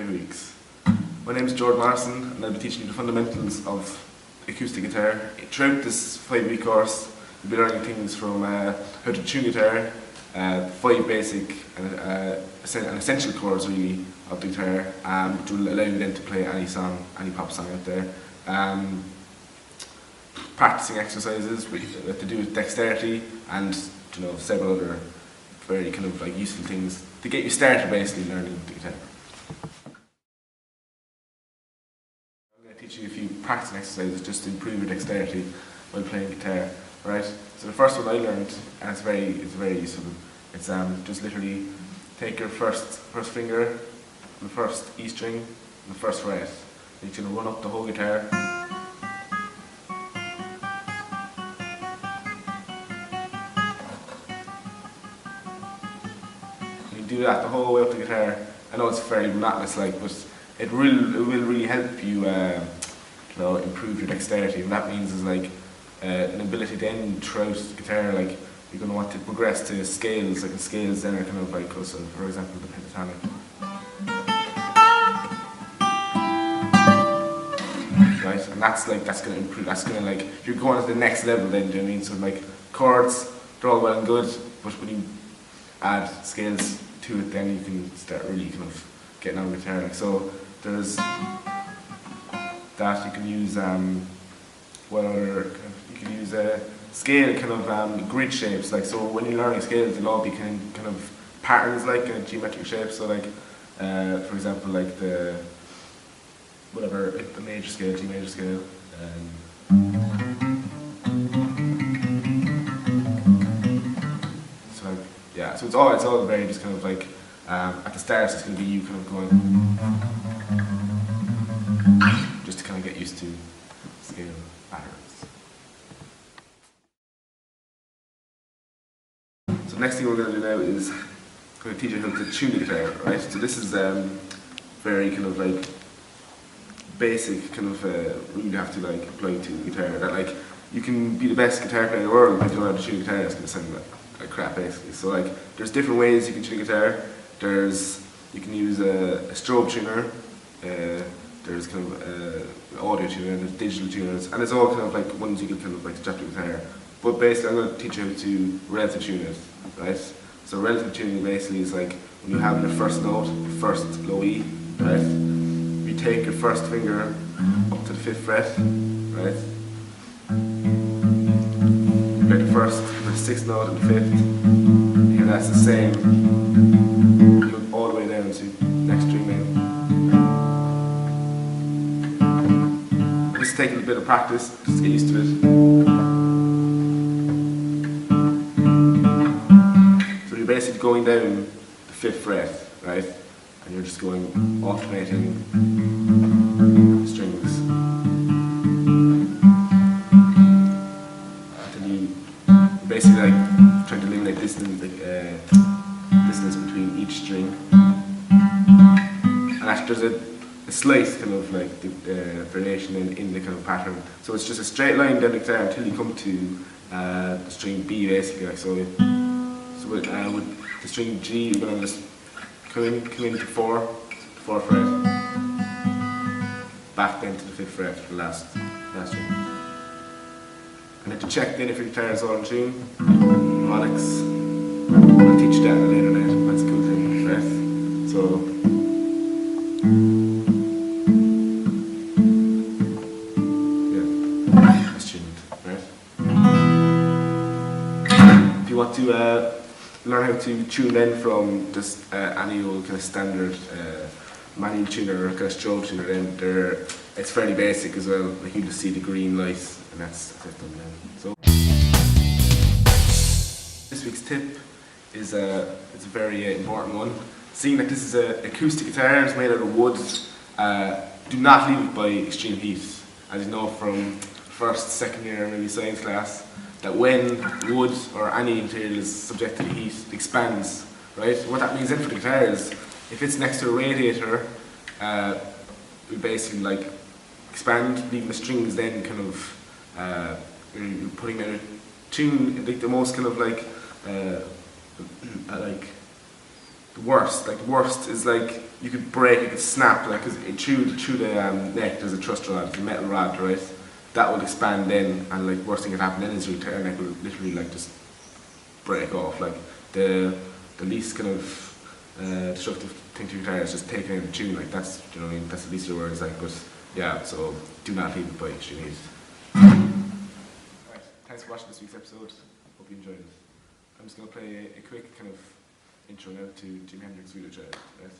every week. My name is Morrison and I'll be teaching you the fundamentals of acoustic guitar. Throughout this 5-week course, you'll be learning things from how to tune guitar, 5 basic and essential chords really of the guitar, which will allow you then to play any song, any pop song out there. Practicing exercises to do with dexterity and several other very useful things to get you started basically learning the guitar. I'm going to teach you a few practicing exercises just to improve your dexterity while playing guitar. Alright, so the first one I learned, and it's very useful. It's just literally take your first finger, the first E string, and the first fret. You're going to run up the whole guitar. You do that the whole way up the guitar. I know it's fairly monotonous, but it will really help you, improve your dexterity. And that means is an ability then throughout the guitar, you're going to want to progress to scales, and scales then are so for example the pentatonic. Right, and that's going to improve. That's going to you're going to the next level then. Do you know what I mean? So chords, they're all well and good, but when you add scales to it, then you can start really getting on the guitar. So there's that. You can use you can use scale grid shapes. So when you're learning scales, they'll all be kind of patterns, geometric shapes. So for example, the major scale, G major scale. So it's all very just at the start it's going to be you going just to get used to scale patterns. So next thing we're going to do now is I'm going to teach you how to tune the guitar, right? So this is very basic rule you have to apply to the guitar. That you can be the best guitar player in the world, but if you don't know how to tune a guitar, it's going to sound like crap basically. So there's different ways you can tune a guitar. You can use a strobe tuner, there's audio tuner, there's digital tuners, and it's all ones you can to strap your guitar. But basically I'm going to teach you how to relative tune it, right? So relative tuning basically is when you have your first note, your first low E, right? You take your first finger up to the 5th fret, right? You play the first, the 6th note and the 5th, and that's the same. You go all the way down to the next string then. Just take a little bit of practice, just to get used to it. So you're basically going down the 5th fret, right? And you're just alternating strings. Until you basically trying to eliminate distance between each string. And actually there's a slight variation in the pattern. So it's just a straight line down the guitar until you come to the string B basically. So with the string G, you're going to just come into 4th fret, back then to the 5th fret for the last string. And then to check then if your guitar is all in tune, harmonics. I'll teach you that later night. That's a cool thing, right? So yeah, that's tuned, right? If you want to learn how to tune then from just any old standard manual tuner or strobe tuner, then it's fairly basic as well. You just see the green light, and that's it done then. So this week's tip is it's a very important one. Seeing that this is an acoustic guitar, it's made out of wood, do not leave it by extreme heat. As you know from first, second year, maybe science class, that when wood or any material is subject to the heat, it expands, right? What that means then for the guitar is, if it's next to a radiator, we basically expand, leaving the strings then you're putting out a tune, the most the worst. Worst is you could break, you could snap, like, because through the neck there's a thrust rod, it's a metal rod, right? That will expand in, and like worst thing that happen then is your entire neck will literally like just break off. Like the least kind of destructive thing to your guitar is just taking in the tune. Like that's, you know what I mean? That's the least of your worries. Like, but yeah, so do not leave it by extreme heat. Alright, thanks for watching this week's episode. Hope you enjoyed it. I'm just gonna play a quick kind of intro now to Jimi Hendrix Wheeler Child. Right?